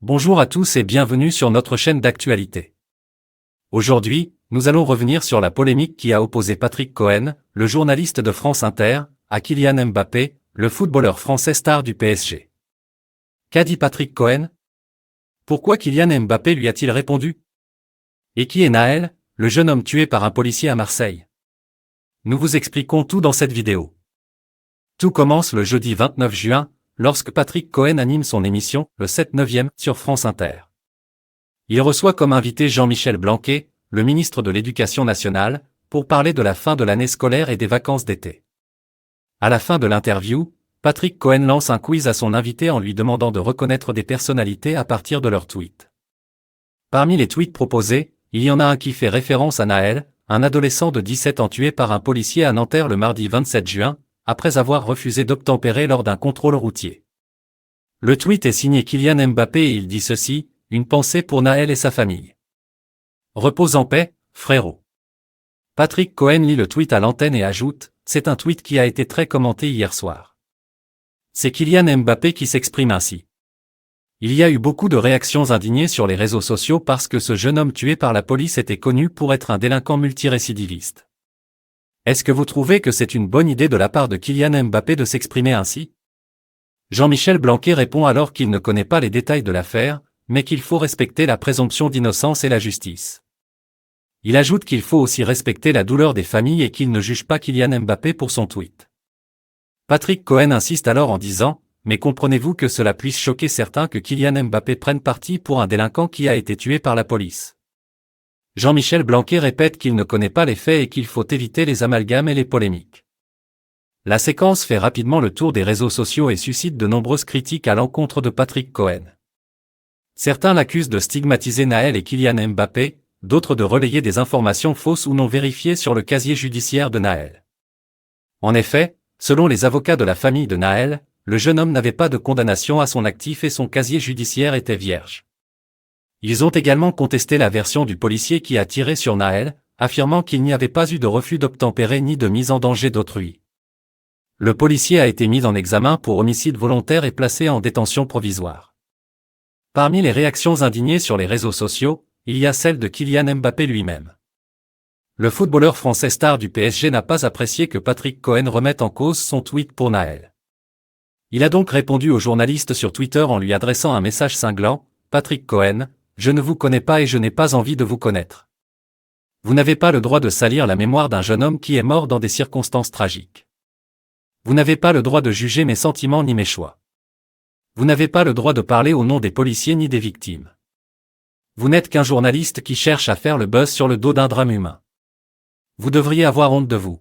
Bonjour à tous et bienvenue sur notre chaîne d'actualité. Aujourd'hui, nous allons revenir sur la polémique qui a opposé Patrick Cohen, le journaliste de France Inter, à Kylian Mbappé, le footballeur français star du PSG. Qu'a dit Patrick Cohen? Pourquoi Kylian Mbappé lui a-t-il répondu? Et qui est Naël, le jeune homme tué par un policier à Marseille? Nous vous expliquons tout dans cette vidéo. Tout commence le jeudi 29 juin, lorsque Patrick Cohen anime son émission, le 7/9e, sur France Inter. Il reçoit comme invité Jean-Michel Blanquer, le ministre de l'Éducation nationale, pour parler de la fin de l'année scolaire et des vacances d'été. À la fin de l'interview, Patrick Cohen lance un quiz à son invité en lui demandant de reconnaître des personnalités à partir de leurs tweets. Parmi les tweets proposés, il y en a un qui fait référence à Naël, un adolescent de 17 ans tué par un policier à Nanterre le mardi 27 juin, après avoir refusé d'obtempérer lors d'un contrôle routier. Le tweet est signé Kylian Mbappé et il dit ceci: « Une pensée pour Naël et sa famille. Repose en paix, frérot. » Patrick Cohen lit le tweet à l'antenne et ajoute: « C'est un tweet qui a été très commenté hier soir. » C'est Kylian Mbappé qui s'exprime ainsi. Il y a eu beaucoup de réactions indignées sur les réseaux sociaux parce que ce jeune homme tué par la police était connu pour être un délinquant multirécidiviste. Est-ce que vous trouvez que c'est une bonne idée de la part de Kylian Mbappé de s'exprimer ainsi? Jean-Michel Blanquer répond alors qu'il ne connaît pas les détails de l'affaire, mais qu'il faut respecter la présomption d'innocence et la justice. Il ajoute qu'il faut aussi respecter la douleur des familles et qu'il ne juge pas Kylian Mbappé pour son tweet. Patrick Cohen insiste alors en disant: « Mais comprenez-vous que cela puisse choquer certains que Kylian Mbappé prenne parti pour un délinquant qui a été tué par la police ?» Jean-Michel Blanquer répète qu'il ne connaît pas les faits et qu'il faut éviter les amalgames et les polémiques. La séquence fait rapidement le tour des réseaux sociaux et suscite de nombreuses critiques à l'encontre de Patrick Cohen. Certains l'accusent de stigmatiser Naël et Kylian Mbappé, d'autres de relayer des informations fausses ou non vérifiées sur le casier judiciaire de Naël. En effet, selon les avocats de la famille de Naël, le jeune homme n'avait pas de condamnation à son actif et son casier judiciaire était vierge. Ils ont également contesté la version du policier qui a tiré sur Naël, affirmant qu'il n'y avait pas eu de refus d'obtempérer ni de mise en danger d'autrui. Le policier a été mis en examen pour homicide volontaire et placé en détention provisoire. Parmi les réactions indignées sur les réseaux sociaux, il y a celle de Kylian Mbappé lui-même. Le footballeur français star du PSG n'a pas apprécié que Patrick Cohen remette en cause son tweet pour Naël. Il a donc répondu au journaliste sur Twitter en lui adressant un message cinglant: « Patrick Cohen, je ne vous connais pas et je n'ai pas envie de vous connaître. Vous n'avez pas le droit de salir la mémoire d'un jeune homme qui est mort dans des circonstances tragiques. Vous n'avez pas le droit de juger mes sentiments ni mes choix. Vous n'avez pas le droit de parler au nom des policiers ni des victimes. Vous n'êtes qu'un journaliste qui cherche à faire le buzz sur le dos d'un drame humain. Vous devriez avoir honte de vous.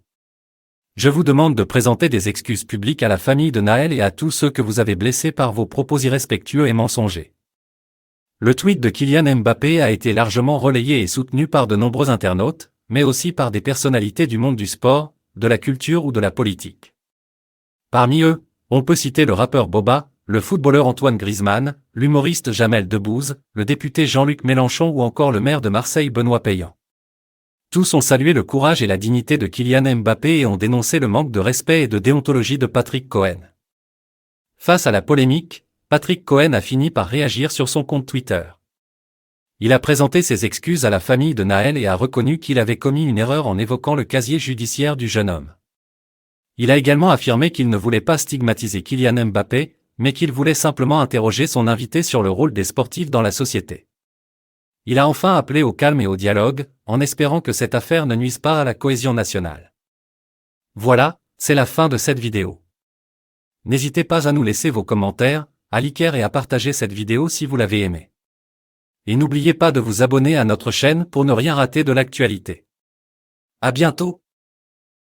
Je vous demande de présenter des excuses publiques à la famille de Naël et à tous ceux que vous avez blessés par vos propos irrespectueux et mensongers. » Le tweet de Kylian Mbappé a été largement relayé et soutenu par de nombreux internautes, mais aussi par des personnalités du monde du sport, de la culture ou de la politique. Parmi eux, on peut citer le rappeur Booba, le footballeur Antoine Griezmann, l'humoriste Jamel Debbouze, le député Jean-Luc Mélenchon ou encore le maire de Marseille Benoît Payan. Tous ont salué le courage et la dignité de Kylian Mbappé et ont dénoncé le manque de respect et de déontologie de Patrick Cohen. Face à la polémique, Patrick Cohen a fini par réagir sur son compte Twitter. Il a présenté ses excuses à la famille de Naël et a reconnu qu'il avait commis une erreur en évoquant le casier judiciaire du jeune homme. Il a également affirmé qu'il ne voulait pas stigmatiser Kylian Mbappé, mais qu'il voulait simplement interroger son invité sur le rôle des sportifs dans la société. Il a enfin appelé au calme et au dialogue, en espérant que cette affaire ne nuise pas à la cohésion nationale. Voilà, c'est la fin de cette vidéo. N'hésitez pas à nous laisser vos commentaires, à liker et à partager cette vidéo si vous l'avez aimée. Et n'oubliez pas de vous abonner à notre chaîne pour ne rien rater de l'actualité. À bientôt!